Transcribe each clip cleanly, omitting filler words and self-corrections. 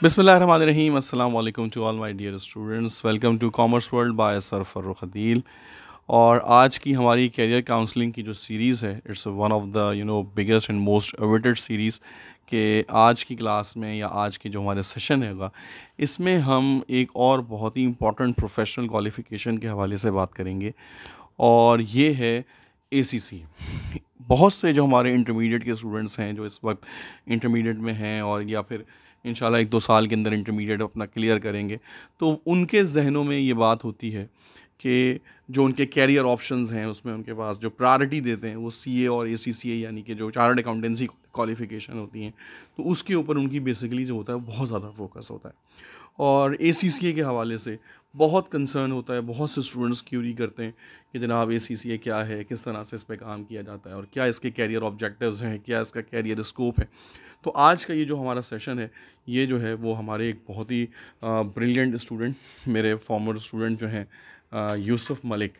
बिस्मिल्लाहिर्रहमानिर्रहीम अस्सलाम वालेकुम to all my dear students. Welcome to commerce world by sir Farrukh Adeel. और आज की हमारी कैरियर काउंसलिंग की जो सीरीज़ है, it's one of the biggest and most awaited series के आज की क्लास में या आज की जो हमारे सेशन होगा, इसमें हम एक और बहुत ही इंपॉर्टेंट प्रोफेशनल क्वालिफ़िकेशन के हवाले से बात करेंगे, और ये है एसीसी। बहुत से जो हमारे इंटरमीडिएट के स्टूडेंट्स हैं जो इस वक्त इंटरमीडिएट में हैं और या फिर इंशाल्लाह 1-2 साल के अंदर इंटरमीडिएट अपना क्लियर करेंगे, तो उनके जहनों में ये बात होती है कि जो उनके कैरियर ऑप्शंस हैं उसमें उनके पास जो प्रायोरिटी देते हैं वो सीए और एसीसीए यानी कि जो चार्टर्ड अकाउंटेंसी क्वालिफ़िकेशन होती हैं, तो उसके ऊपर उनकी बेसिकली जो होता है बहुत ज़्यादा फोकस होता है। और एसीसीए के हवाले से बहुत कंसर्न होता है, बहुत से स्टूडेंट्स क्यूरी करते हैं कि जनाब एसीसीए क्या है, किस तरह से इस पे काम किया जाता है और क्या इसके कैरियर ऑब्जेक्टिव्स हैं, क्या इसका कैरियर स्कोप है। तो आज का ये जो हमारा सेशन है, ये जो है वो हमारे एक बहुत ही ब्रिलियंट स्टूडेंट, मेरे फॉर्मर स्टूडेंट जो हैं यूसुफ मलिक,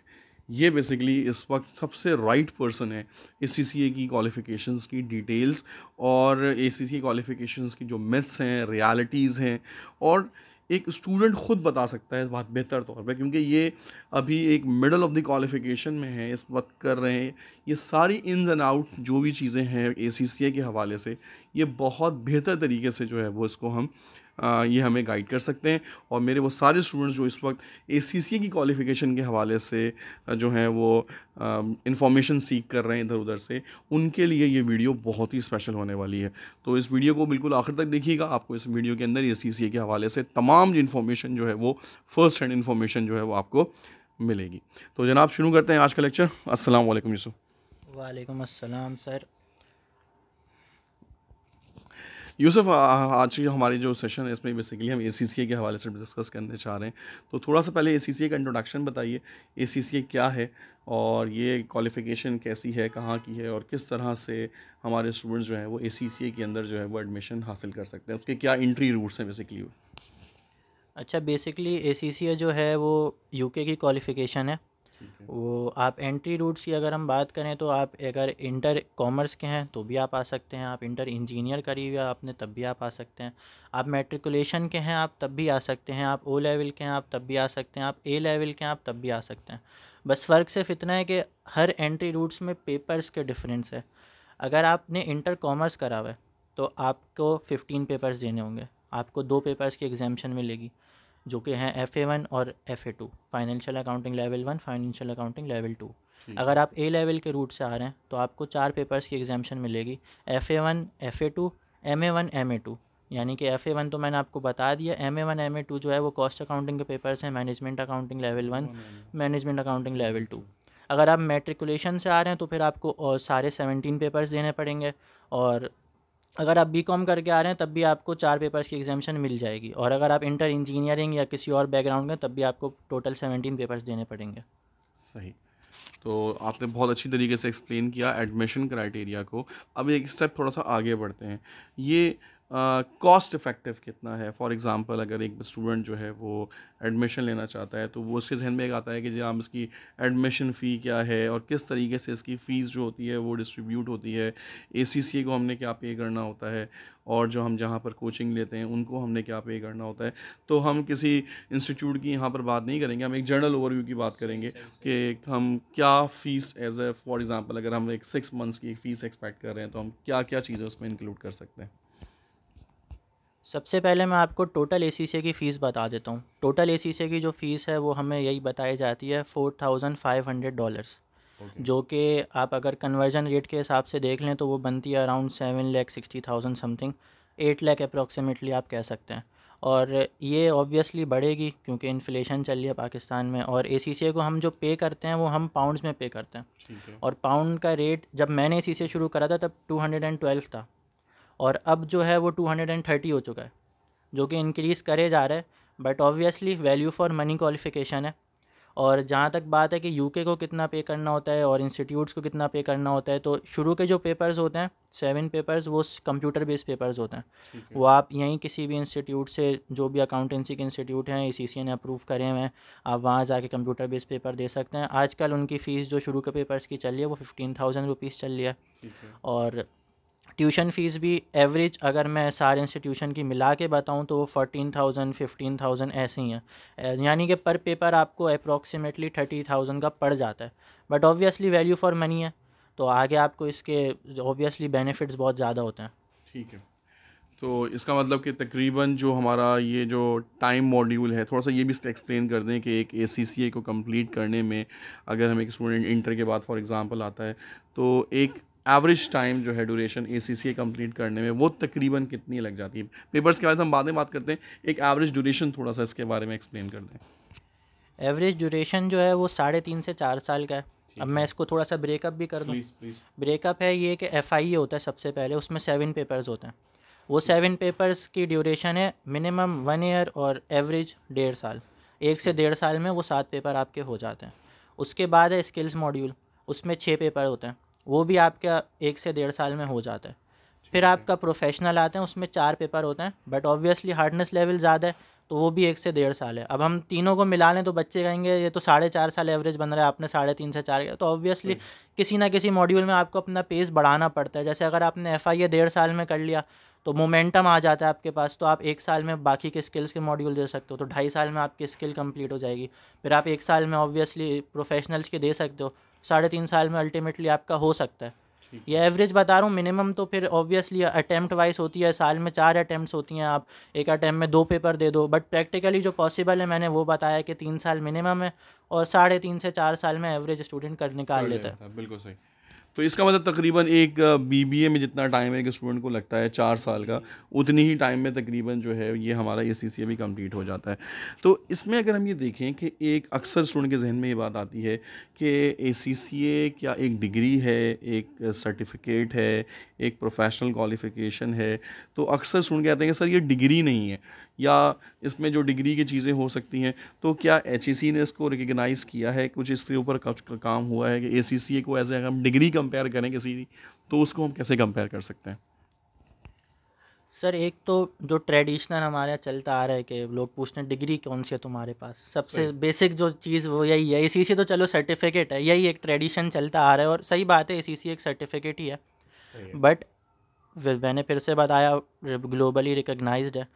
ये बेसिकली इस वक्त सबसे राइट पर्सन है एसीसीए की क्वालिफ़िकेशंस की डिटेल्स और एसीसीए क्वालिफ़िकेशंस की जो मिथ्स हैं, रियलिटीज़ हैं, और एक स्टूडेंट ख़ुद बता सकता है इस बात बेहतर तौर पे, क्योंकि ये अभी एक मिडल ऑफ द क्वालिफ़िकेशन में है, इस वक्त कर रहे हैं। ये सारी इन्स एंड आउट जो भी चीज़ें हैं एसीसीए के हवाले से, ये बहुत बेहतर तरीके से जो है वो इसको हम ये हमें गाइड कर सकते हैं। और मेरे वो सारे स्टूडेंट्स जो इस वक्त एसीसीए की क्वालिफ़िकेशन के हवाले से जो हैं वो इंफॉर्मेशन सीख कर रहे हैं इधर उधर से, उनके लिए ये वीडियो बहुत ही स्पेशल होने वाली है। तो इस वीडियो को बिल्कुल आखिर तक देखिएगा। आपको इस वीडियो के अंदर एसीसीए के हवाले से तमाम इन्फॉर्मेशन जो है वो फर्स्ट हैंड इन्फॉर्मेशन जो है वो आपको मिलेगी। तो जनाब शुरू करते हैं आज का लेक्चर। अस्सलाम वालेकुम यूसुफ। वालेकुम अस्सलाम सर। यूसुफ, आज की हमारी जो सेशन है इसमें बेसिकली हम एसीसीए के हवाले से डिस्कस करने चाह रहे हैं। तो थोड़ा सा पहले एसीसीए का इंट्रोडक्शन बताइए, एसीसीए क्या है और ये क्वालिफ़िकेशन कैसी है, कहाँ की है, और किस तरह से हमारे स्टूडेंट्स जो हैं वो एसीसीए के अंदर जो है वो एडमिशन हासिल कर सकते हैं, उसके क्या एंट्री रूट्स हैं बेसिकली। अच्छा, बेसिकली एसीसीए जो है वो यूके की क्वालिफ़िकेशन है। ठीक है। वो आप एंट्री रूट्स की अगर हम बात करें तो आप अगर इंटर कॉमर्स के हैं तो भी आप आ सकते हैं, आप इंटर इंजीनियर करी हुई है आपने तब भी आप आ सकते हैं, आप मैट्रिकुलेशन के हैं आप तब भी आ सकते हैं, आप ओ लेवल के हैं आप तब भी आ सकते हैं, आप ए लेवल के हैं आप तब भी आ सकते हैं। बस फ़र्क सिर्फ इतना है कि हर एंट्री रूट्स में पेपर्स के डिफरेंस है। अगर आपने इंटर कॉमर्स करा हुआ है तो आपको 15 पेपर्स देने होंगे, आपको 2 पेपर्स की एग्जामेशन मिलेगी जो कि हैं FA1 और FA2, financial accounting level 1, financial accounting level 2। ठीक अगर है। आप ए लेवल के रूट से आ रहे हैं तो आपको 4 पेपर्स की एग्जामेशन मिलेगी, FA1, FA2, MA1, MA2। यानी कि FA1 तो मैंने आपको बता दिया, MA1 MA2 जो है वो कॉस्ट अकाउंटिंग के पेपर्स हैं, management accounting level 1, management accounting level 2। अगर आप मैट्रिकुलेशन से आ रहे हैं तो फिर आपको और सारे 17 पेपर्स देने पड़ेंगे, और अगर आप बीकॉम करके आ रहे हैं तब भी आपको 4 पेपर्स की एग्जामेशन मिल जाएगी, और अगर आप इंटर इंजीनियरिंग या किसी और बैकग्राउंड में तब भी आपको टोटल 17 पेपर्स देने पड़ेंगे। सही। तो आपने बहुत अच्छी तरीके से एक्सप्लेन किया एडमिशन क्राइटेरिया को। अब एक स्टेप थोड़ा सा आगे बढ़ते हैं। ये कॉस्ट इफ़ेक्टिव कितना है? फॉर एग्ज़ाम्पल अगर एक स्टूडेंट जो है वो एडमिशन लेना चाहता है तो वो उसके जहन में एक आता है कि जनाब इसकी एडमिशन फ़ी क्या है और किस तरीके से इसकी फ़ीस जो होती है वो डिस्ट्रीब्यूट होती है, एसीसीए को हमने क्या पे करना होता है, और जो हम जहाँ पर कोचिंग लेते हैं उनको हमने क्या पे करना होता है। तो हम किसी इंस्टीट्यूट की यहाँ पर बात नहीं करेंगे, हम एक जनरल ओवरव्यू की बात करेंगे कि हम क्या fees as a for example अगर हम एक 6 मंथ्स की फ़ीस एक्सपेक्ट कर रहे हैं तो हम क्या क्या चीज़ें उसमें इंक्लूड कर सकते हैं। सबसे पहले मैं आपको टोटल एसीसीए की फ़ीस बता देता हूँ। टोटल एसीसीए की जो फ़ीस है वो हमें यही बताई जाती है $4,500, ओके। जो कि आप अगर कन्वर्जन रेट के हिसाब से देख लें तो वो बनती है अराउंड 7,60,000 समथिंग, 8 लाख अप्रॉक्सीमेटली आप कह सकते हैं। और ये ऑब्वियसली बढ़ेगी क्योंकि इन्फ्लेशन चल रही है पाकिस्तान में, और एसीसीए को हम जो पे करते हैं वो हम पाउंड्स में पे करते हैं। ठीक है। और पाउंड का रेट जब मैंने एसीसीए शुरू करा था तब 212 था, और अब जो है वो 230 हो चुका है, जो कि इंक्रीज़ करे जा रहा है। But obviously value for money qualification है। और जहाँ तक बात है कि यूके को कितना पे करना होता है और इंस्टीट्यूट्स को कितना पे करना होता है, तो शुरू के जो पेपर्स होते हैं 7 पेपर्स वो कंप्यूटर बेस्ड पेपर्स होते हैं। ठीक है। वो आप यहीं किसी भी इंस्टीट्यूट से, जो भी अकाउंटेंसी के इंस्टीट्यूट हैं एसीसीए ने अप्रूव करे हुए हैं, आप वहाँ जाके कंप्यूटर बेस्ड पेपर दे सकते हैं। आजकल उनकी फ़ीस जो शुरू के पेपर्स की चल रही है वो 15,000 रुपीज़ चल रही है। ठीक है। और ट्यूशन फ़ीस भी एवरेज अगर मैं सारे इंस्टीट्यूशन की मिला के बताऊँ तो वो 14,000 15,000 ऐसे ही है, यानी कि पर पेपर आपको अप्रॉक्सीमेटली 30,000 का पड़ जाता है। But obviously value for money है, तो आगे आपको इसके ऑब्वियसली बेनिफिट्स बहुत ज़्यादा होते हैं। ठीक है, तो इसका मतलब कि तकरीबन जो हमारा ये जो टाइम मॉड्यूल है, थोड़ा सा ये भी एक्सप्लेन कर दें कि एक ACCA को कंप्लीट करने में अगर हम एक स्टूडेंट इंटर के बाद फॉर एग्जांपल आता है, तो एक एवरेज टाइम जो है ड्यूरेशन ACCA कंप्लीट करने में वो तकरीबन कितनी लग जाती है? पेपर्स के बारे में हम बाद में बात करते हैं, एक एवरेज ड्यूरेशन थोड़ा सा इसके बारे में एक्सप्लेन कर दें। एवरेज ड्यूरेशन जो है वो 3.5 से 4 साल का है। अब मैं इसको थोड़ा सा ब्रेकअप भी कर दूँ। Please please. ब्रेकअप है ये कि FIA होता है सबसे पहले, उसमें 7 पेपर्स होते हैं। वो 7 पेपर्स की ड्यूरेशन है मिनिमम 1 ईयर और एवरेज 1.5 साल। 1 से 1.5 साल में वो 7 पेपर आपके हो जाते हैं। उसके बाद है स्किल्स मॉड्यूल, उसमें 6 पेपर होते हैं, वो भी आपका 1 से 1.5 साल में हो जाता है। फिर आपका प्रोफेशनल आते हैं, उसमें 4 पेपर होते हैं, बट ऑब्वियसली हार्डनेस लेवल ज़्यादा है, तो वो भी 1 से 1.5 साल है। अब हम तीनों को मिला लें तो बच्चे कहेंगे ये तो 4.5 साल एवरेज बन रहा है, आपने 3.5 से 4 किया, तो ऑब्वियसली किसी ना किसी मॉड्यूल में आपको अपना पेस बढ़ाना पड़ता है। जैसे अगर आपने FIA 1.5 साल में कर लिया तो मोमेंटम आ जाता है आपके पास, तो आप 1 साल में बाकी के स्किल्स के मॉड्यूल दे सकते हो, तो 2.5 साल में आपकी स्किल कंप्लीट हो जाएगी। फिर आप 1 साल में ऑब्वियसली प्रोफेशनल्स के दे सकते हो, 3.5 साल में अल्टीमेटली आपका हो सकता है। ये एवरेज बता रहा हूँ, मिनिमम तो फिर ऑब्वियसली अटैम्प्ट वाइज होती है, साल में 4 अटैम्प्ट्स होती हैं, आप एक अटैम्प्ट में 2 पेपर दे दो, बट प्रैक्टिकली जो पॉसिबल है मैंने वो बताया कि 3 साल मिनिमम है और 3.5 से 4 साल में एवरेज स्टूडेंट कर निकाल लेता है। बिल्कुल सही। तो इसका मतलब तकरीबन एक BBA में जितना टाइम एक स्टूडेंट को लगता है 4 साल का, उतनी ही टाइम में तकरीबन जो है ये हमारा ACCA भी कंप्लीट हो जाता है। तो इसमें अगर हम ये देखें कि एक अक्सर स्टूडेंट के जहन में ये बात आती है कि ACCA क्या एक डिग्री है, एक सर्टिफिकेट है, एक प्रोफेशनल क्वालिफ़िकेशन है? तो अक्सर स्टूडेंट कहते हैं कि सर ये डिग्री नहीं है, या इसमें जो डिग्री की चीज़ें हो सकती हैं, तो क्या HEC ने इसको रिकग्नाइज़ किया है, कुछ इसके ऊपर कुछ काम हुआ है कि ACCA को एज ए हम डिग्री कंपेयर करें किसी, तो उसको हम कैसे कंपेयर कर सकते हैं? सर एक तो जो ट्रेडिशनल हमारे यहाँ चलता आ रहा है कि लोग पूछते हैं डिग्री कौन सी है तुम्हारे पास, सबसे बेसिक जो चीज़ वो यही है। ACCA तो चलो सर्टिफिकेट है, यही एक ट्रेडिशन चलता आ रहा है, और सही बात है ACCA एक सर्टिफिकेट ही है, बट मैंने फिर से बताया ग्लोबली रिकग्नाइज्ड है।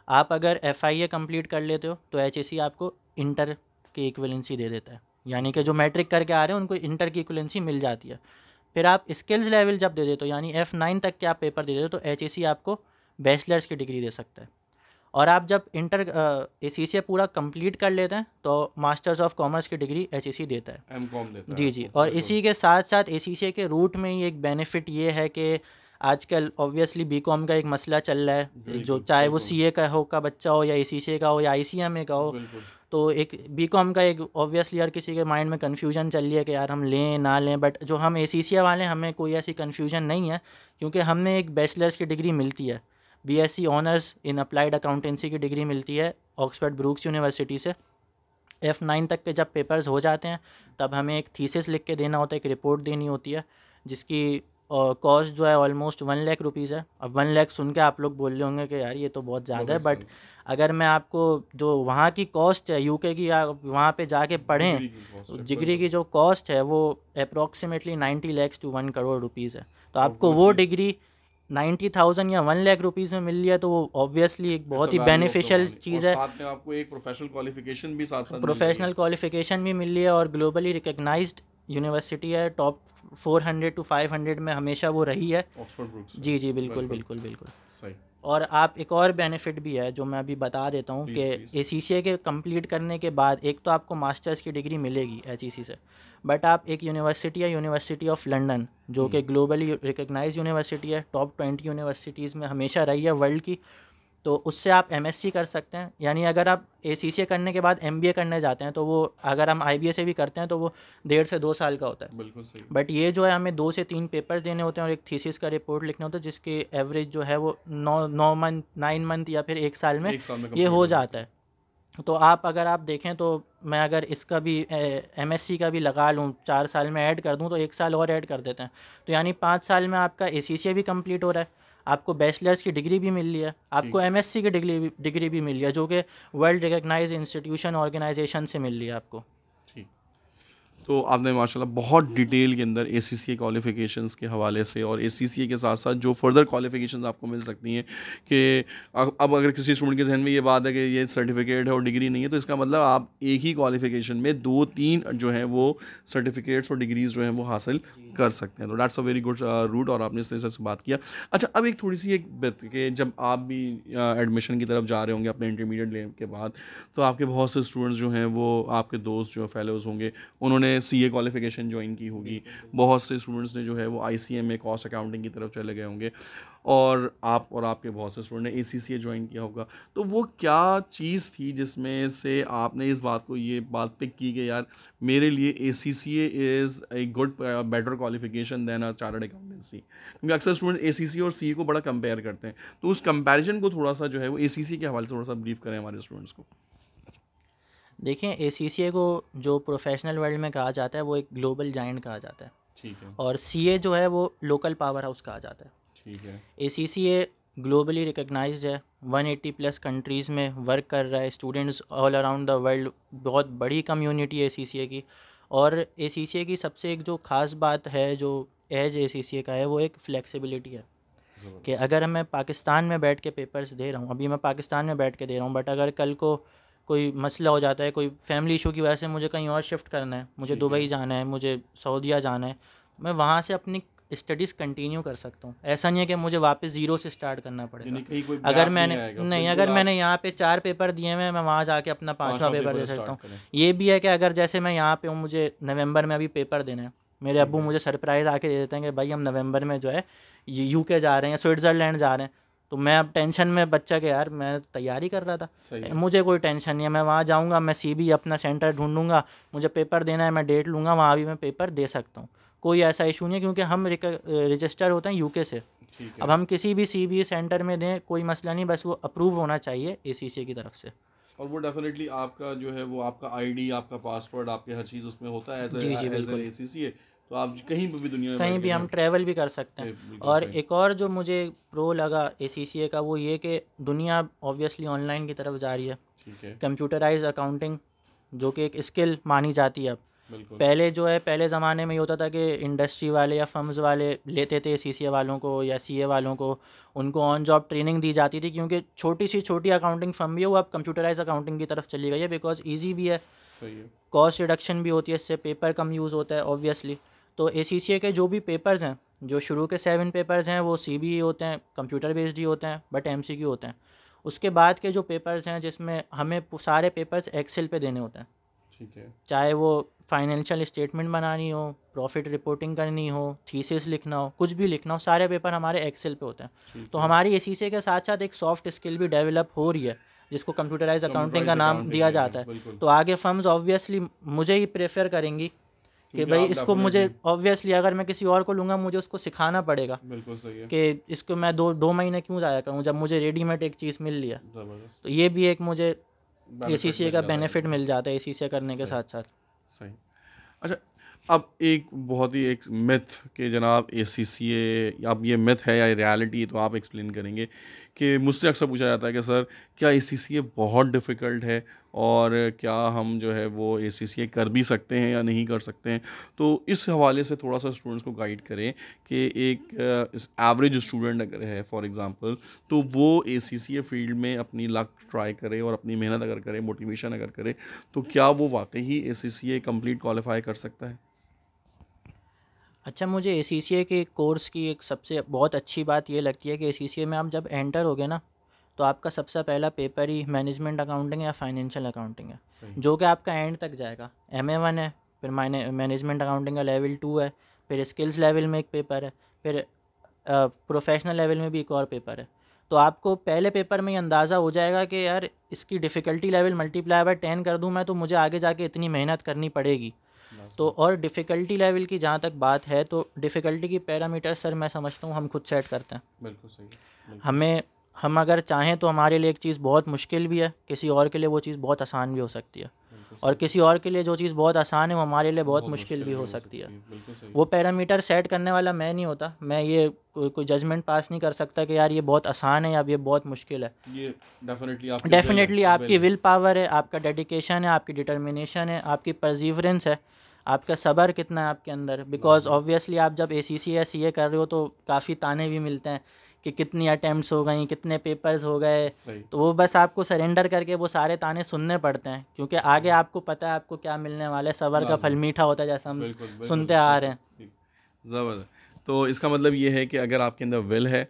आप अगर FIA कंप्लीट कर लेते हो तो HEC आपको इंटर की इक्विवेलेंसी दे देता है, यानी कि जो मैट्रिक करके आ रहे हैं उनको इंटर की इक्विवेलेंसी मिल जाती है। फिर आप स्किल्स लेवल जब दे देते हो, यानी F9 तक के आप पेपर दे देते हो, तो HEC आपको बैचलर्स की डिग्री दे सकता है। और आप जब इंटर ACCA पूरा कंप्लीट कर लेते हैं तो मास्टर्स ऑफ कॉमर्स की डिग्री HEC देता है। MCOM देता है जी जी, आपको, और बिल्कुल। इसी के साथ साथ ACCA के रूट में ही एक बेनिफिट ये है कि आजकल ऑब्वियसली BCom का एक मसला चल रहा है, जो बिल्कुल चाहे वो बिल्कुल CA का हो का बच्चा हो या ACCA का हो या ICMA का हो, बिल्कुल। तो एक BCom का एक ऑब्वियसली हर किसी के माइंड में कन्फ्यूजन चल रही है कि यार हम लें ना लें, बट जो हम ACCA वाले हैं हमें कोई ऐसी कन्फ्यूजन नहीं है, क्योंकि हमें एक बैचलर्स की डिग्री मिलती है, BSc honours in applied accountancy की डिग्री मिलती है ऑक्सफोर्ड ब्रूक्स यूनिवर्सिटी से। F9 तक के जब पेपर्स हो जाते हैं तब हमें एक थीसिस लिख के देना होता है, एक रिपोर्ट देनी होती है, जिसकी कॉस्ट जो है ऑलमोस्ट 1 लाख रुपीज़ है। अब 1 लाख सुन के आप लोग बोल रहे होंगे कि यार ये तो बहुत ज़्यादा है, बट अगर मैं आपको जो वहाँ की कॉस्ट है UK की, आप वहाँ पे जाके पढ़ें, डिग्री की जो कॉस्ट है वो approximately 90 lakhs to 1 crore rupees है। तो आपको वो डिग्री 90,000 या 1 लाख रुपीज़ में मिल लिया, तो वो ऑब्वियसली एक बहुत ही बेनिफिशियल चीज़ है। साथ में आपको एक प्रोफेशनल क्वालिफिकेशन भी साथ साथ प्रोफेशनल क्वालिफिकेशन भी मिल रही है और ग्लोबली रिकग्नाइज्ड यूनिवर्सिटी है, टॉप 400 to 500 में हमेशा वो रही है। Oxford Brooks. जी जी, बिल्कुल बिल्कुल बिल्कुल। सही। और आप एक और बेनिफिट भी है जो मैं अभी बता देता हूँ कि ACCA के कंप्लीट करने के बाद एक तो आपको मास्टर्स की डिग्री मिलेगी HEC से, बट आप एक यूनिवर्सिटी है, यूनिवर्सिटी ऑफ लंदन, जो कि ग्लोबली रिकग्नाइज यूनिवर्सिटी है, टॉप 20 यूनिवर्सिटीज़ में हमेशा रही है वर्ल्ड की, तो उससे आप MSc कर सकते हैं। यानी अगर आप ACCA करने के बाद MBA करने जाते हैं तो वो, अगर हम IBA से भी करते हैं तो वो 1.5 से 2 साल का होता है। बिल्कुल सही। बट ये जो है हमें 2 से 3 पेपर देने होते हैं और एक थीसिस का रिपोर्ट लिखना होता है, जिसकी एवरेज जो है वो 9 मंथ या फिर 1 साल में ये हो जाता है। तो आप अगर आप देखें तो मैं अगर इसका भी MSc का भी लगा लूँ, 4 साल में ऐड कर दूँ तो 1 साल और ऐड कर देते हैं, तो यानी 5 साल में आपका ACCA भी कंप्लीट हो रहा है, आपको बैचलर्स की डिग्री भी मिल रही है, आपको MSc की डिग्री भी मिल रही है, जो कि वर्ल्ड रिकग्नाइज इंस्टीट्यूशन ऑर्गेनाइजेशन से मिल रही है आपको। तो आपने माशाल्लाह बहुत डिटेल के अंदर ACCA क्वालिफ़िकेशंस के हवाले से और ACCA के साथ साथ जो फर्दर क्वालिफ़िकेशंस आपको मिल सकती हैं कि अब अगर किसी स्टूडेंट के जहन में ये बात है कि ये सर्टिफिकेट है और डिग्री नहीं है, तो इसका मतलब आप एक ही क्वालिफ़िकेशन में 2-3 जो है वो सर्टिफिकेट्स और डिग्रीज जो हैं वो हासिल कर सकते हैं। तो that's a very good route, और आपने इस तरह से बात किया। अच्छा, अब एक थोड़ी सी एक बात कि जब आप भी एडमिशन की तरफ जा रहे होंगे अपने इंटरमीडिएट लेवल के बाद, तो आपके बहुत से स्टूडेंट्स जो हैं वो आपके दोस्त जो फेलोज़ होंगे, उन्होंने CA क्वालिफ़िकेशन ज्वाइन की होगी, बहुत से स्टूडेंट्स ने जो है वो ICM में कॉस्ट अकाउंटिंग की तरफ चले गए होंगे, और आप और आपके बहुत से स्टूडेंट ने ACCA ज्वाइन किया होगा। तो वो क्या चीज़ थी जिसमें से आपने इस बात को ये बात पिक की कि यार मेरे लिए ACCA is a good better qualification then a chartered accountancy? क्योंकि अक्सर स्टूडेंट ACCA और CA को बड़ा कंपेयर करते हैं, तो उस कंपैरिजन को थोड़ा सा जो है वो ACCA के हवाले से थोड़ा सा ब्रीफ करें हमारे स्टूडेंट्स को। देखिए, ACCA को जो प्रोफेशनल वर्ल्ड में कहा जाता है वो एक ग्लोबल जाइंट कहा जाता है, ठीक है। और CA जो है वो लोकल पावर हाउस कहा जाता है। ठीक है। ACCA ग्लोबली रिकग्नाइज्ड है, 180 प्लस कंट्रीज़ में वर्क कर रहा है, students all around the world, बहुत बड़ी कम्युनिटी है ACCA की। और ACCA की सबसे एक जो ख़ास बात है जो एज ACCA का है वो एक फ्लेक्सिबिलिटी है कि अगर मैं पाकिस्तान में बैठ के पेपर्स दे रहा हूँ, अभी मैं पाकिस्तान में बैठ के दे रहा हूँ, बट अगर कल को कोई मसला हो जाता है, कोई फैमिली इशू की वजह से मुझे कहीं और शिफ्ट करना है, मुझे दुबई जाना है, मुझे सऊदीया जाना है, मैं वहाँ से अपनी स्टडीज़ कंटिन्यू कर सकता हूँ। ऐसा नहीं है कि मुझे वापस ज़ीरो से स्टार्ट करना पड़ेगा। अगर मैंने नहीं, अगर मैंने यहाँ पे 4 पेपर दिए हुए हैं, मैं वहाँ जाके अपना 5वां पेपर दे सकता हूँ। ये भी है कि अगर जैसे मैं यहाँ पे हूँ, मुझे नवंबर में अभी पेपर देना है, मेरे अब्बू मुझे सरप्राइज़ आके दे देते हैं कि भाई हम नवंबर में जो है UK जा रहे हैं, स्विट्ज़रलैंड जा रहे हैं, तो मैं अब टेंशन में बच्चा के यार मैं तैयारी कर रहा था, मुझे कोई टेंशन नहीं है, मैं वहाँ जाऊँगा, मैं CB अपना सेंटर ढूंढूंगा, मुझे पेपर देना है, मैं डेट लूँगा, वहाँ भी मैं पेपर दे सकता हूँ, कोई ऐसा इशू नहीं है, क्योंकि हम रजिस्टर होते हैं UK से। अब हम किसी भी CB सेंटर में दें कोई मसला नहीं, बस वो अप्रूव होना चाहिए ACCA की तरफ से। और वो डेफिनेटली आपका जो है वो आपका ID, आपका पासपोर्ट, आपके हर चीज़ उसमें होता है एज ए ACCA, तो आप कहीं पर भी दुनिया में कहीं भी हम ट्रैवल भी कर सकते हैं। और एक और जो मुझे प्रो लगा ACCA का वो ये कि दुनिया ऑब्वियसली ऑनलाइन की तरफ जा रही है, कंप्यूटराइज अकाउंटिंग जो कि एक स्किल मानी जाती है अब। पहले जो है, पहले ज़माने में ये होता था कि इंडस्ट्री वाले या फर्म्स वाले लेते थे ACCA वालों को या CA वालों को, उनको ऑन जॉब ट्रेनिंग दी जाती थी, क्योंकि छोटी अकाउंटिंग फर्म भी है वो अब कंप्यूटराइज अकाउंटिंग की तरफ चली गई है, बिकॉज ईजी भी है, कॉस्ट रिडक्शन भी होती है, इससे पेपर कम यूज़ होता है ऑब्वियसली। तो ACCA के जो भी पेपर्स हैं, जो शुरू के 7 पेपर्स हैं वो CBE होते हैं, कंप्यूटर बेस्ड ही होते हैं, बट MCQ होते हैं। उसके बाद के जो पेपर्स हैं जिसमें हमें सारे पेपर्स एक्सेल पे देने होते हैं, ठीक है, चाहे वो फाइनेंशियल स्टेटमेंट बनानी हो, प्रॉफिट रिपोर्टिंग करनी हो, थीसिस लिखना हो, कुछ भी लिखना हो, सारे पेपर हमारे एक्सेल पे होते हैं। तो हमारी ACCA के साथ साथ एक सॉफ्ट स्किल भी डेवलप हो रही है जिसको कंप्यूटराइज अकाउंटिंग का नाम दिया जाता है। तो आगे फर्म्स ऑब्वियसली मुझे ही प्रेफर करेंगी कि भाई इसको मुझे ऑब्वियसली अगर मैं किसी और को लूँगा मुझे उसको सिखाना पड़ेगा, बिल्कुल सही है, कि इसको मैं दो महीने क्यों ज़ाया करूँ जब मुझे रेडीमेड एक चीज़ मिल लिया। तो ये भी एक मुझे ACCA का बेनिफिट मिल जाता है ACCA करने के साथ साथ। सही। अच्छा, अब एक बहुत ही एक मिथ कि जनाब ACCA, अब ये मिथ है या रियलिटी, तो आप एक्सप्लेन करेंगे कि मुझसे अक्सर पूछा जाता है कि सर क्या ACCA बहुत डिफ़िकल्ट है और क्या हम जो है वो ACCA कर भी सकते हैं या नहीं कर सकते हैं? तो इस हवाले से थोड़ा सा स्टूडेंट्स को गाइड करें कि एक एवरेज स्टूडेंट अगर है फॉर एग्ज़ाम्पल, तो वो ACCA फील्ड में अपनी लक ट्राई करे और अपनी मेहनत अगर करे, मोटिवेशन अगर करे, तो क्या वो वाकई ही ACCA कंप्लीट क्वालिफाई कर सकता है? अच्छा, मुझे ACCA के कोर्स की एक सबसे बहुत अच्छी बात ये लगती है कि ACCA में आप जब एंटर होगे ना, तो आपका सबसे पहला पेपर ही मैनेजमेंट अकाउंटिंग या फाइनेंशियल अकाउंटिंग है, जो कि आपका एंड तक जाएगा। MA1 है, फिर मैनेजमेंट अकाउंटिंग का लेवल 2 है, फिर स्किल्स लेवल में एक पेपर है, फिर प्रोफेशनल लेवल में भी एक और पेपर है। तो आपको पहले पेपर में ही अंदाज़ा हो जाएगा कि यार इसकी डिफ़िकल्टी लेवल मल्टीप्लाई बाय 10 कर दूँ मैं तो मुझे आगे जाके इतनी मेहनत करनी पड़ेगी। तो और डिफ़िकल्टी लेवल की जहाँ तक बात है, तो डिफ़िकल्टी की पैरामीटर सर मैं समझता हूँ हम खुद सेट करते हैं। बिल्कुल सही। हम अगर चाहें तो हमारे लिए एक चीज़ बहुत मुश्किल भी है, किसी और के लिए वो चीज़ बहुत आसान भी हो सकती है, और किसी और के लिए जो चीज़ बहुत आसान है वो हमारे लिए बहुत मुश्किल भी हो सकती है। वो पैरामीटर सेट करने वाला मैं नहीं होता, मैं ये कोई जजमेंट पास नहीं कर सकता कि यार ये बहुत आसान है या ये बहुत मुश्किल है। ये डेफिनेटली आपकी विल पावर है, आपका डेडिकेशन है, आपकी डिटर्मिनेशन है, आपकी परसिवरेंस है, आपका सब्र कितना है आपके अंदर, बिकॉज ऑब्वियसली आप जब ACC या CA कर रहे हो तो काफ़ी ताने भी मिलते हैं कि कितनी अटैम्प्ट्स हो गई, कितने पेपर्स हो गए, सही तो वो बस आपको सरेंडर करके वो सारे ताने सुनने पड़ते हैं, क्योंकि आगे आपको पता है आपको क्या मिलने वाला है। सब्र का फल लाजमी, मीठा होता है, जैसा हम बिल्कुल बिल्कुल सुनते आ सही रहे बात, हैं। ठीक, ज़बरदस्त। तो इसका मतलब ये है कि अगर आपके अंदर विल है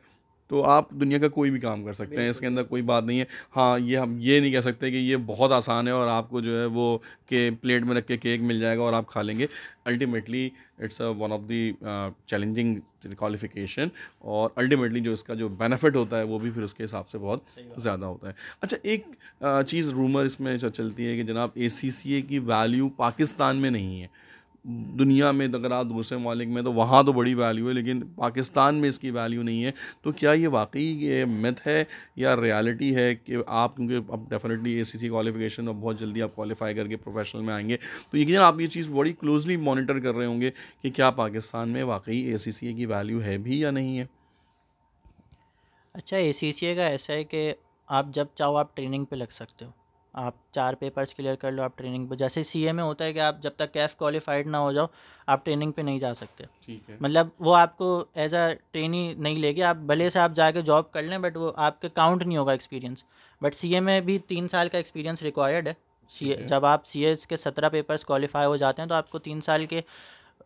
तो आप दुनिया का कोई भी काम कर सकते हैं, इसके अंदर कोई बात नहीं है। हाँ, ये हम ये नहीं कह सकते कि ये बहुत आसान है और आपको जो है वो के प्लेट में रख के केक मिल जाएगा और आप खा लेंगे। Ultimately it's one of the challenging qualification, और अल्टीमेटली जो इसका जो बेनिफिट होता है वो भी फिर उसके हिसाब से बहुत ज़्यादा होता है। अच्छा, एक चीज़ रूमर इसमें जो चलती है कि जनाब ACCA की वैल्यू पाकिस्तान में नहीं है, दुनिया में अगर आप दूसरे ममालिक में तो वहाँ तो बड़ी वैल्यू है, लेकिन पाकिस्तान में इसकी वैल्यू नहीं है। तो क्या ये वाकई ये मिथ है या रियलिटी है कि आप, क्योंकि अब डेफिनेटली ACC क्वालिफिकेशन अब बहुत जल्दी आप क्वालिफाई करके प्रोफेशनल में आएंगे, तो यकीन आप ये चीज़ बड़ी क्लोजली मॉनिटर कर रहे होंगे कि क्या पाकिस्तान में वाकई ACCA की वैल्यू है भी या नहीं है। अच्छा, ACCA का ऐसा है कि आप जब चाहो आप ट्रेनिंग पे लग सकते हो। आप 4 पेपर्स क्लियर कर लो, आप ट्रेनिंग पे, जैसे CA में होता है कि आप जब तक कैफ क्वालिफाइड ना हो जाओ आप ट्रेनिंग पे नहीं जा सकते। ठीक है। मतलब वो आपको एज अ ट्रेनी नहीं लेगी, आप भले से आप जाके जॉब कर लें बट वो आपके काउंट नहीं होगा एक्सपीरियंस। बट CA में भी 3 साल का एक्सपीरियंस रिक्वायर्ड है। ठीक CA है। जब आप CA के 17 पेपर्स क्वालिफाई हो जाते हैं तो आपको 3 साल के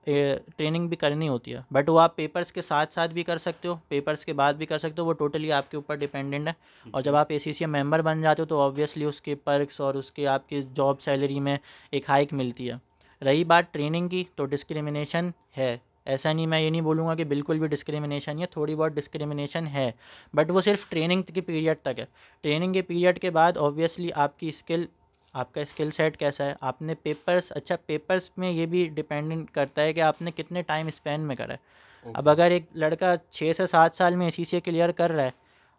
ट्रेनिंग भी करनी होती है। बट वो आप पेपर्स के साथ साथ भी कर सकते हो, पेपर्स के बाद भी कर सकते हो, वो टोटली आपके ऊपर डिपेंडेंट है। और जब आप ACCA मेंबर बन जाते हो तो ऑब्वियसली उसके पर्क्स और उसके आपकी जॉब सैलरी में एक हाइक मिलती है। रही बात ट्रेनिंग की, तो डिस्क्रिमिनेशन है, ऐसा नहीं, मैं ये नहीं बोलूँगा कि बिल्कुल भी डिस्क्रिमिनेशन है, थोड़ी बहुत डिस्क्रिमिनेशन है, बट वो सिर्फ ट्रेनिंग के पीरियड तक है। ट्रेनिंग के पीरियड के बाद ऑब्वियसली आपकी स्किल, आपका स्किल सेट कैसा है, आपने पेपर्स, अच्छा पेपर्स में ये भी डिपेंडेंट करता है कि आपने कितने टाइम स्पेन में करा है। अब अगर एक लड़का 6 से 7 साल में ACCA क्लियर कर रहा है,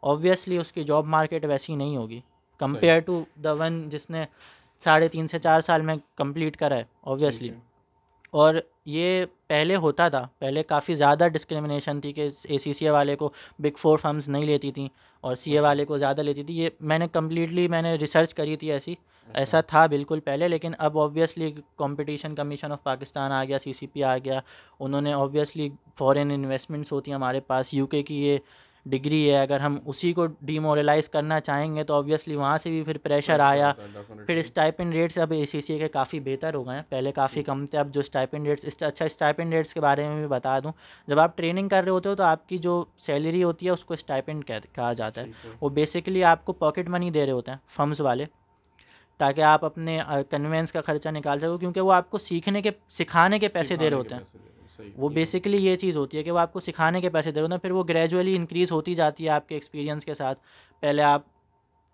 ऑब्वियसली उसकी जॉब मार्केट वैसी नहीं होगी सही। कंपेयर टू द वन जिसने 3.5 से 4 साल में कंप्लीट करा है, ठीक ऑब्वियसली। है। और ये पहले होता था, पहले काफ़ी ज़्यादा डिस्क्रिमिनेशन थी कि ACCA वाले को बिग 4 फर्म्स नहीं लेती थी और CA अच्छा। वाले को ज़्यादा लेती थी। ये मैंने रिसर्च करी थी ऐसी, अच्छा। ऐसा था बिल्कुल पहले। लेकिन अब obviously competition commission of Pakistan आ गया, CCP आ गया, उन्होंने ऑब्वियसली फॉरेन इन्वेस्टमेंट्स होती हैं हमारे पास, UK की ये डिग्री है, अगर हम उसी को डीमोरलाइज़ करना चाहेंगे तो ऑब्वियसली वहाँ से भी फिर प्रेशर प्रेशर आया। आता है फिर डेफिनेटली। स्टाइपेंड रेट्स अब ACCA के काफ़ी बेहतर हो गए हैं, पहले काफ़ी ठीक। कम थे, अब जो स्टाइपेंड रेट्स, अच्छा स्टाइपेंड रेट्स के बारे में भी बता दूं, जब आप ट्रेनिंग कर रहे होते हो तो आपकी जो सैलरी होती है उसको स्टाइपेंड कहा जाता है। ठीक है। वो बेसिकली आपको पॉकेट मनी दे रहे होते हैं फर्म्स वाले, ताकि आप अपने कन्वेंस का खर्चा निकाल सको, क्योंकि वो आपको सिखाने के पैसे दे रहे सिखाने के होते हैं। पैसे दे रहे हो, सही, वो बिल्कुल। बेसिकली ये चीज़ होती है कि वो आपको सिखाने के पैसे दे रहे होते हैं, फिर वो ग्रेजुअली इंक्रीज़ होती जाती है आपके एक्सपीरियंस के साथ। पहले आप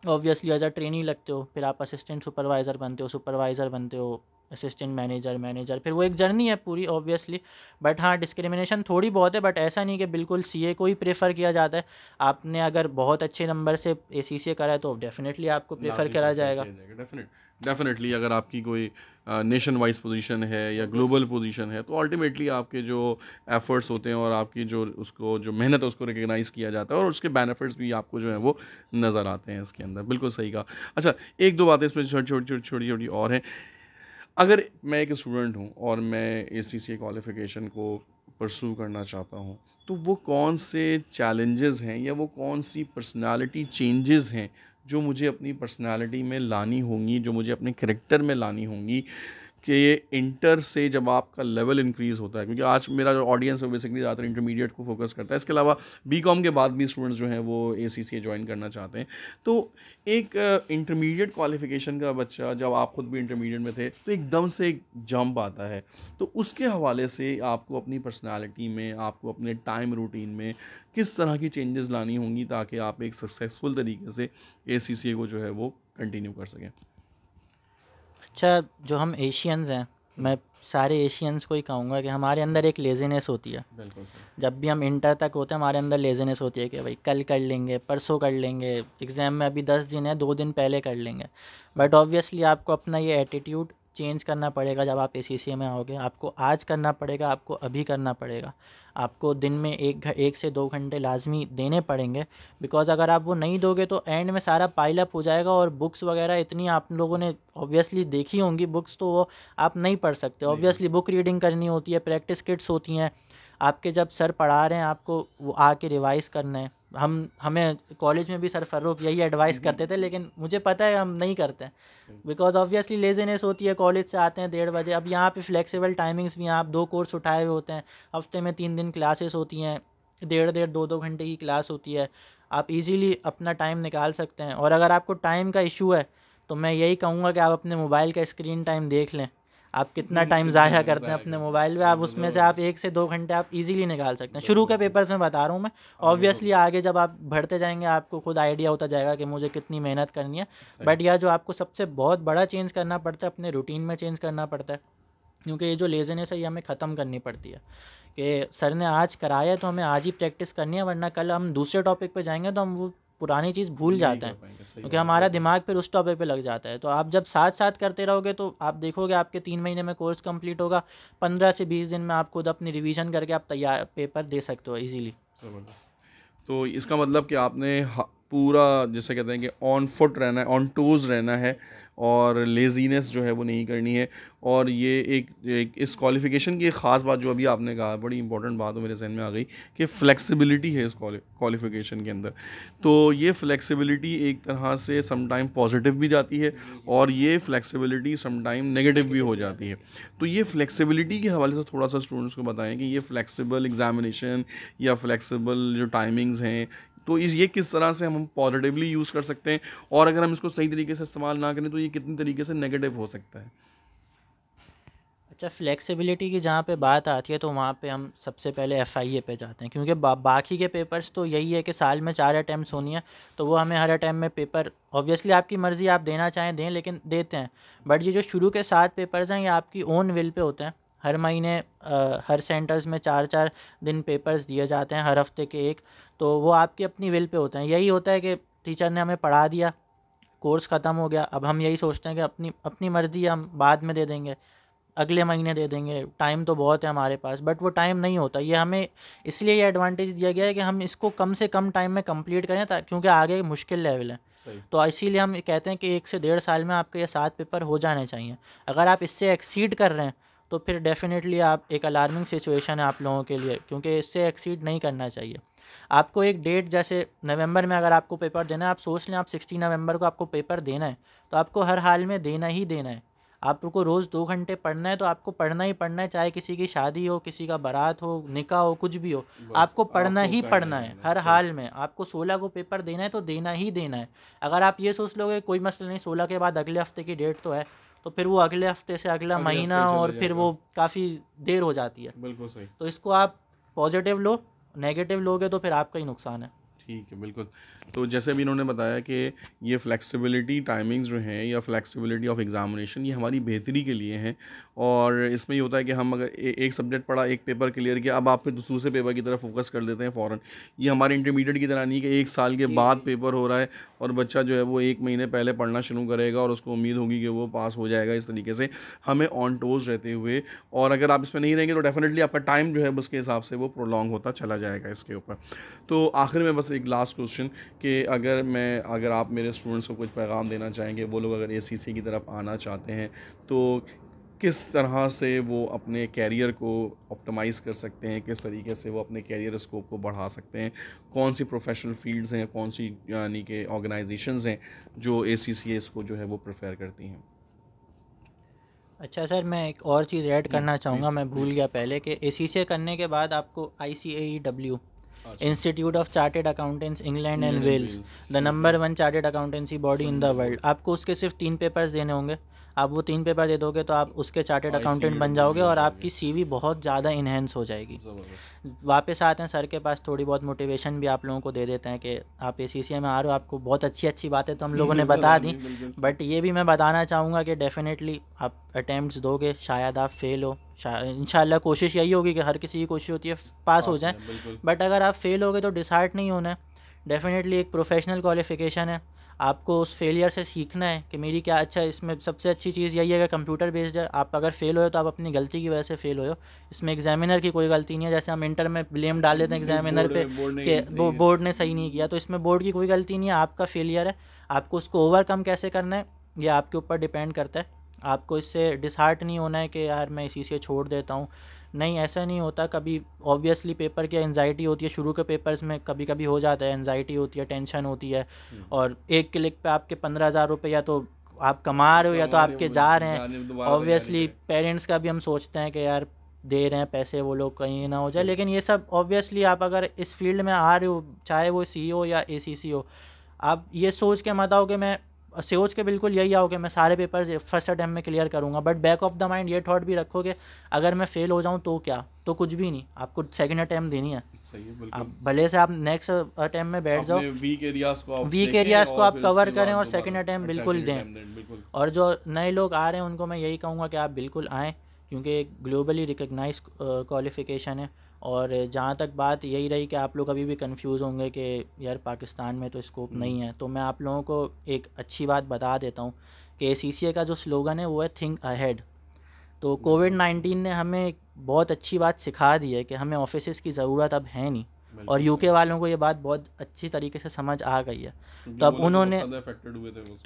ऑब्वियसली एज अ ट्रेनी लगते हो, फिर आप असिस्टेंट सुपरवाइज़र बनते हो, सुपरवाइज़र बनते हो, असिस्टेंट मैनेजर, मैनेजर, फिर वो एक जर्नी है पूरी ऑब्वियसली। बट हाँ, डिस्क्रिमिनेशन थोड़ी बहुत है, बट ऐसा नहीं कि बिल्कुल CA को ही प्रेफर किया जाता है। आपने अगर बहुत अच्छे नंबर से ACCA करा है तो डेफिनेटली आपको प्रेफर लाजमी करा प्रेफर जाएगा। किया जाएगा, डेफिनेटली अगर आपकी कोई नेशन वाइज पोजीशन है या ग्लोबल पोजीशन है तो अल्टीमेटली आपके जो एफर्ट्स होते हैं और आपकी जो उसको जो मेहनत है उसको रिकग्नाइज़ किया जाता है और उसके बेनिफिट्स भी आपको जो है वो नज़र आते हैं इसके अंदर। बिल्कुल सही कहा। अच्छा, एक दो बातें इसमें छोटी छोटी और हैं। अगर मैं एक स्टूडेंट हूँ और मैं ACCA क्वालिफ़िकेशन को परसू करना चाहता हूँ, तो वो कौन से चैलेंजेस हैं या वो कौन सी पर्सनालिटी चेंजेस हैं जो मुझे अपनी पर्सनालिटी में लानी होंगी, जो मुझे अपने करैक्टर में लानी होंगी, कि ये इंटर से जब आपका लेवल इंक्रीज़ होता है, क्योंकि आज मेरा जो ऑडियंस है बेसिकली ज़्यादातर इंटरमीडिएट को फोकस करता है, इसके अलावा BCom के बाद भी स्टूडेंट्स जो हैं वो ACCA ज्वाइन करना चाहते हैं। तो एक इंटरमीडिएट क्वालिफिकेशन का बच्चा, जब आप खुद भी इंटरमीडिएट में थे, तो एकदम से एक जंप आता है, तो उसके हवाले से आपको अपनी पर्सनालिटी में, आपको अपने टाइम रूटीन में किस तरह की चेंजेस लानी होंगी ताकि आप एक सक्सेसफुल तरीके से ACCA को जो है वो कंटिन्यू कर सकें। अच्छा, जो हम एशियंस हैं, मैं सारे एशियंस को ही कहूँगा कि हमारे अंदर एक लेज़ीनेस होती है। बिल्कुल सही। जब भी हम इंटर तक होते हैं हमारे अंदर लेज़ीनेस होती है कि भाई कल कर लेंगे, परसों कर लेंगे, एग्ज़ाम में अभी 10 दिन है, 2 दिन पहले कर लेंगे। बट ऑब्वियसली आपको अपना ये एटीट्यूड चेंज करना पड़ेगा जब आप ACCA में आओगे। आपको आज करना पड़ेगा, आपको अभी करना पड़ेगा। आपको दिन में 1 से 2 घंटे लाजमी देने पड़ेंगे, बिकॉज़ अगर आप वो नहीं दोगे तो एंड में सारा पाइल अप हो जाएगा। और बुक्स वगैरह इतनी आप लोगों ने ऑब्वियसली देखी होंगी बुक्स, तो वो आप नहीं पढ़ सकते। ऑब्वियसली बुक रीडिंग करनी होती है, प्रैक्टिस किट्स होती हैं, आपके जब सर पढ़ा रहे हैं आपको वो आके रिवाइज करना है। हमें कॉलेज में भी सर फ़र्रुख यही एडवाइस करते थे, लेकिन मुझे पता है हम नहीं करते हैं, बिकॉज ऑब्वियसली लेज़ीनेस होती है। कॉलेज से आते हैं 1:30 बजे। अब यहाँ पे फ्लेक्सिबल टाइमिंग्स भी हैं, आप 2 कोर्स उठाए हुए होते हैं, हफ्ते में 3 दिन क्लासेस होती हैं, 1.5-2 घंटे की क्लास होती है। आप इजीली अपना टाइम निकाल सकते हैं। और अगर आपको टाइम का इशू है तो मैं यही कहूँगा कि आप अपने मोबाइल का स्क्रीन टाइम देख लें। आप कितना टाइम ज़ाया करते हैं अपने मोबाइल पे, आप उसमें से आप 1 से 2 घंटे आप इजीली निकाल सकते हैं। शुरू के पेपर्स में बता रहा हूँ मैं, ऑब्वियसली आगे जब आप बढ़ते जाएंगे आपको खुद आइडिया होता जाएगा कि मुझे कितनी मेहनत करनी है। बट यह जो आपको सबसे बहुत बड़ा चेंज करना पड़ता है, अपने रूटीन में चेंज करना पड़ता है, क्योंकि ये जो लेज़ीनेस है ये हमें ख़त्म करनी पड़ती है कि सर ने आज कराया तो हमें आज ही प्रैक्टिस करनी है, वरना कल हम दूसरे टॉपिक पे जाएंगे तो हम वो पुरानी चीज़ भूल जाते हैं, क्योंकि हमारा दिमाग फिर उस टॉपिक पे लग जाता है। तो आप जब साथ साथ करते रहोगे तो आप देखोगे आपके 3 महीने में कोर्स कंप्लीट होगा, 15 से 20 दिन में आप खुद अपनी रिवीजन करके आप तैयार पेपर दे सकते हो इजीली। तो इसका मतलब कि आपने पूरा जैसे कहते हैं कि ऑन फुट रहना है, ऑन टोज़ रहना है, और लेज़ीनेस जो है वो नहीं करनी है। और ये एक इस क्वालिफ़िकेशन की एक ख़ास बात जो अभी आपने कहा, बड़ी इंपॉर्टेंट बात तो मेरे जहन में आ गई कि फ़्लेक्सिबिलिटी है इस क्वालिफ़िकेशन के अंदर। तो ये फ़्लेक्सिबिलिटी एक तरह से सम टाइम पॉजिटिव भी जाती है और ये फ़्लेक्सिबिलिटी सम टाइम नेगेटिव भी हो जाती है। तो ये फ़्लेक्सिबिलिटी के हवाले से थोड़ा सा स्टूडेंट्स को बताएं कि ये फ़्लेक्सिबल एग्ज़ामिनेशन या फ़्लेक्सिबल जो टाइमिंग्स हैं, तो ये किस तरह से हम पॉजिटिवली यूज़ कर सकते हैं, और अगर हम इसको सही तरीके से इस्तेमाल ना करें तो ये कितनी तरीके से नेगेटिव हो सकता है। अच्छा, फ्लेक्सिबिलिटी की जहाँ पे बात आती है तो वहाँ पे हम सबसे पहले FIA पे जाते हैं, क्योंकि बाकी के पेपर्स तो यही है कि साल में 4 अटैम्प्ट्स होनी है, तो वो हमें हर अटैम्प्ट में पेपर ऑब्वियसली आपकी मर्ज़ी, आप देना चाहें दें, लेकिन देते हैं। बट ये जो शुरू के 7 पेपर्स हैं ये आपकी ओन विल पे होते हैं। हर महीने हर सेंटर्स में 4-4 दिन पेपर्स दिए जाते हैं, हर हफ्ते के एक, तो वो आपकी अपनी विल पे होते हैं। यही होता है कि टीचर ने हमें पढ़ा दिया, कोर्स ख़त्म हो गया, अब हम यही सोचते हैं कि अपनी अपनी मर्ज़ी हम बाद में दे देंगे, अगले महीने दे देंगे, टाइम तो बहुत है हमारे पास। बट वो टाइम नहीं होता। ये हमें इसलिए ये एडवांटेज दिया गया है कि हम इसको कम से कम टाइम में कंप्लीट करें, क्योंकि आगे मुश्किल लेवल है। तो इसीलिए हम कहते हैं कि 1 से 1.5 साल में आपके ये 7 पेपर हो जाने चाहिए। अगर आप इससे एक्सीड कर रहे हैं तो फिर डेफिनेटली आप एक अलार्मिंग सिचुएशन है आप लोगों के लिए, क्योंकि इससे एक्सीड नहीं करना चाहिए। आपको एक डेट, जैसे नवंबर में अगर आपको पेपर देना है, आप सोच लें आप 16 नवंबर को आपको पेपर देना है, तो आपको हर हाल में देना ही देना है। आपको रोज़ 2 घंटे पढ़ना है तो आपको पढ़ना ही पढ़ना है, चाहे किसी की शादी हो, किसी का बारात हो, निकाह हो, कुछ भी हो, आपको पढ़ना ही पढ़ना है हर हाल में। आपको 16 को पेपर देना है तो देना ही देना है। अगर आप ये सोच लोगे कोई मसला नहीं, 16 के बाद अगले हफ्ते की डेट तो है, तो फिर वो अगले हफ्ते से अगला महीना और फिर वो काफ़ी देर हो जाती है। बिल्कुल सही। तो इसको आप पॉजिटिव लो, नेगेटिव लोगे तो फिर आपका ही नुकसान है। ठीक है, बिल्कुल। तो जैसे अभी इन्होंने बताया कि ये फ्लेक्सिबिलिटी टाइमिंग्स जो हैं या फ्लेक्सिबिलिटी ऑफ एग्ज़ामिनेशन ये हमारी बेहतरी के लिए हैं, और इसमें ये होता है कि हम अगर एक सब्जेक्ट पढ़ा, एक पेपर क्लियर किया, अब आप फिर दूसरे पेपर की तरफ फोकस कर देते हैं फ़ौरन। ये हमारे इंटरमीडिएट की तरह नहीं कि 1 साल के बाद पेपर हो रहा है और बच्चा जो है वो 1 महीने पहले पढ़ना शुरू करेगा और उसको उम्मीद होगी कि वो पास हो जाएगा। इस तरीके से हमें ऑन टोज़ रहते हुए, और अगर आप इसमें नहीं रहेंगे तो डेफिनेटली आपका टाइम जो है उसके हिसाब से वो प्रोलॉन्ग होता चला जाएगा इसके ऊपर। तो आखिर में बस एक लास्ट क्वेश्चन कि अगर आप मेरे स्टूडेंट्स को कुछ पैगाम देना चाहेंगे, वो लोग अगर ACCA की तरफ आना चाहते हैं तो किस तरह से वो अपने कैरियर को ऑप्टिमाइज़ कर सकते हैं, किस तरीके से वो अपने कैरियर स्कोप को बढ़ा सकते हैं, कौन सी प्रोफेशनल फील्ड्स हैं, कौन सी यानी कि ऑर्गेनाइजेशंस हैं जो ACCA इसको जो है वो प्रेफर करती हैं। अच्छा सर, मैं एक और चीज़ ऐड करना चाहूँगा, मैं भूल गया पहले, कि ACCA करने के बाद आपको ICAEW Institute of Chartered Accountants England and Wales, the number 1 chartered accountancy body in the world, आपको उसके सिर्फ 3 पेपर्स देने होंगे। आप वो 3 पेपर दे दोगे तो आप उसके चार्टेड अकाउंटेंट बन जाओगे और आपकी CV बहुत ज़्यादा इन्हेंस हो जाएगी। वापस आते हैं सर के पास, थोड़ी बहुत मोटिवेशन भी आप लोगों को दे देते हैं कि आप ACCA में आ रहे हो, आपको बहुत अच्छी अच्छी बातें तो हम लोगों ने बता दी, बट ये भी मैं बताना चाहूँगा कि डेफिनेटली आप अटैम्प्ट्स दोगे, शायद आप फेल हो, इंशाल्लाह कोशिश यही होगी कि हर किसी की कोशिश होती है पास हो जाए, बट अगर आप फेल होगे तो डिसहार्ट नहीं होना है। डेफिनेटली एक प्रोफेशनल क्वालिफ़िकेशन है, आपको उस फेलियर से सीखना है कि मेरी क्या, अच्छा इसमें सबसे अच्छी चीज़ यही है कि कंप्यूटर बेस्ड है। आप अगर फेल हो तो आप अपनी गलती की वजह से फेल हो, इसमें एग्जामिनर की कोई गलती नहीं है। जैसे हम इंटर में ब्लेम डाल देते हैं एग्जामिनर पे कि वो बोर्ड ने सही नहीं किया, तो इसमें बोर्ड की कोई गलती नहीं है, आपका फेलियर है। आपको उसको ओवरकम कैसे करना है ये आपके ऊपर डिपेंड करता है। आपको इससे डिसहार्ट नहीं होना है कि यार मैं इसी से छोड़ देता हूँ, नहीं ऐसा नहीं होता कभी। ऑब्वियसली पेपर की एंजाइटी होती है, शुरू के पेपर्स में कभी कभी हो जाता है, एंजाइटी होती है, टेंशन होती है, और एक क्लिक पे आपके 15,000 रुपये या तो आप कमा रहे हो या तो आपके जा रहे हैं। ऑब्वियसली पेरेंट्स का भी हम सोचते हैं कि यार दे रहे हैं पैसे, वो लोग कहीं ना हो जाए, लेकिन ये सब ऑब्वियसली आप अगर इस फील्ड में आ रहे हो, चाहे वो CEO या ACC हो, आप ये सोच के मत आओ कि मैं, सोच के बिल्कुल यही आओ कि मैं सारे पेपर्स फर्स्ट अटैम्प्ट में क्लियर करूंगा, but back of the mind ये थॉट भी रखो कि अगर मैं फेल हो जाऊं तो क्या, तो कुछ भी नहीं, आपको सेकंड अटैम्प्ट देनी है। सही है, बिल्कुल। आप भले से आप नेक्स्ट अटैम्प्ट में बैठ जाओ, वीक एरियाज को आप कवर करें और सेकंड अटैम्प्ट बिल्कुल दें। और जो नए लोग आ रहे हैं उनको मैं यही कहूँगा कि आप बिल्कुल आएँ, क्योंकि एक ग्लोबली रिकग्नाइज क्वालिफ़िकेशन है। और जहाँ तक बात यही रही कि आप लोग अभी भी कंफ्यूज होंगे कि यार पाकिस्तान में तो स्कोप नहीं है, तो मैं आप लोगों को एक अच्छी बात बता देता हूँ कि ACCA का जो स्लोगन है वो है थिंक अहेड। तो कोविड-19 ने हमें एक बहुत अच्छी बात सिखा दी है कि हमें ऑफिसेज़ की ज़रूरत अब है नहीं, और UK वालों को ये बात बहुत अच्छी तरीके से समझ आ गई है। तो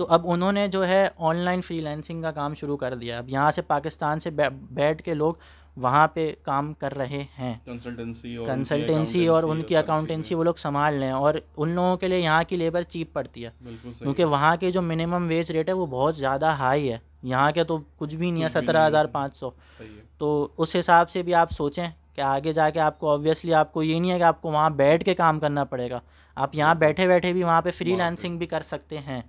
अब उन्होंने जो है ऑनलाइन फ्रीलांसिंग का काम शुरू कर दिया। अब यहाँ से पाकिस्तान से बैठ के लोग वहाँ पे काम कर रहे हैं, कंसल्टेंसी और उनकी अकाउंटेंसी वो लोग संभाल लें, और उन लोगों के लिए यहाँ की लेबर चीप पड़ती है, क्योंकि वहाँ के जो मिनिमम वेज रेट है वो बहुत ज़्यादा हाई है, यहाँ के तो कुछ भी नहीं है, 17,500। तो उस हिसाब से भी आप सोचें कि आगे जाके आपको ऑब्वियसली आपको ये नहीं है कि आपको वहाँ बैठ के काम करना पड़ेगा, आप यहाँ बैठे बैठे भी वहाँ पे फ्रीलांसिंग भी कर सकते हैं।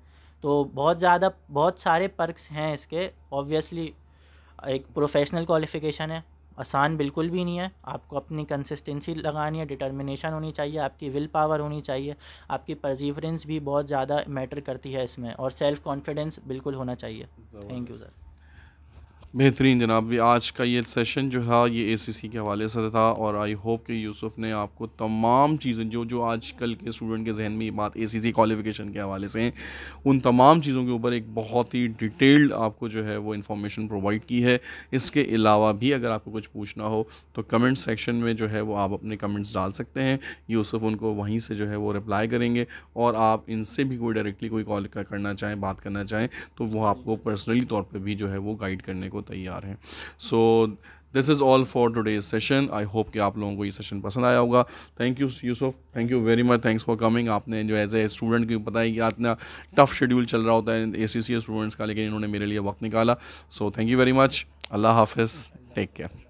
तो बहुत सारे पर्क्स हैं इसके। ऑब्वियसली एक प्रोफेशनल क्वालिफ़िकेशन है, आसान बिल्कुल भी नहीं है, आपको अपनी कंसिस्टेंसी लगानी है, डिटर्मिनेशन होनी चाहिए, आपकी विल पावर होनी चाहिए, आपकी परसीवरेंस भी बहुत ज़्यादा मैटर करती है इसमें, और सेल्फ़ कॉन्फिडेंस बिल्कुल होना चाहिए। Thank you sir. बेहतरीन जनाब, आज का ये सेशन जो है ये ACC के हवाले से था, और आई होप कि यूसुफ ने आपको तमाम चीज़ें जो आजकल के स्टूडेंट के जहन में ये बात ACC क्वालिफ़िकेशन के हवाले से हैं, उन तमाम चीज़ों के ऊपर एक बहुत ही डिटेल्ड आपको जो है वो इन्फॉर्मेशन प्रोवाइड की है। इसके अलावा भी अगर आपको कुछ पूछना हो तो कमेंट सेक्शन में जो है वो आप अपने कमेंट्स डाल सकते हैं, यूसुफ उनको वहीं से जो है वो रिप्लाई करेंगे, और आप इनसे भी कोई डायरेक्टली कोई कॉल करना चाहें, बात करना चाहें, तो वो आपको पर्सनली तौर पर भी जो है वो गाइड करने को तैयार हैं। So this is all for today's session. I hope कि आप लोगों को ये सेशन पसंद आया होगा। Thank you Yusuf, thank you very much, thanks for coming. आपने जो एज ए स्टूडेंट की पता है कि इतना टफ शेड्यूल चल रहा होता है ACCA स्टूडेंट्स का, लेकिन इन्होंने मेरे लिए वक्त निकाला। So thank you very much. अल्लाह हाफिज़, टेक केयर।